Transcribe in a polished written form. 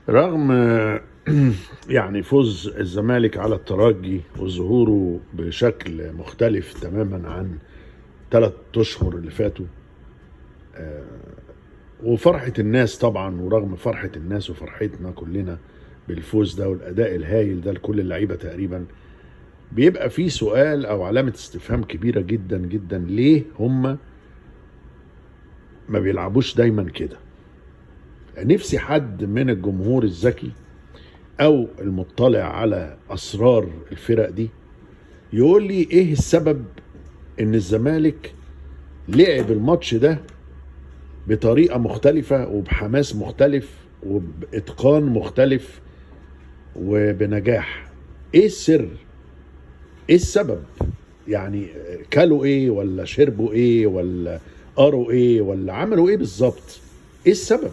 رغم يعني فوز الزمالك على الترجي وظهوره بشكل مختلف تماما عن 3 أشهر اللي فاتوا، وفرحة الناس طبعا، ورغم فرحة الناس وفرحتنا كلنا بالفوز ده والأداء الهايل ده لكل اللعيبة تقريبا، بيبقى في سؤال أو علامة استفهام كبيرة جدا جدا: ليه هم ما بيلعبوش دايما كده؟ نفسي حد من الجمهور الذكي او المطلع على اسرار الفرق دي يقول لي ايه السبب ان الزمالك لعب الماتش ده بطريقة مختلفة وبحماس مختلف وباتقان مختلف وبنجاح. ايه السر؟ ايه السبب؟ يعني كلوا ايه ولا شربوا ايه ولا قروا ايه ولا عملوا ايه بالظبط؟ ايه السبب؟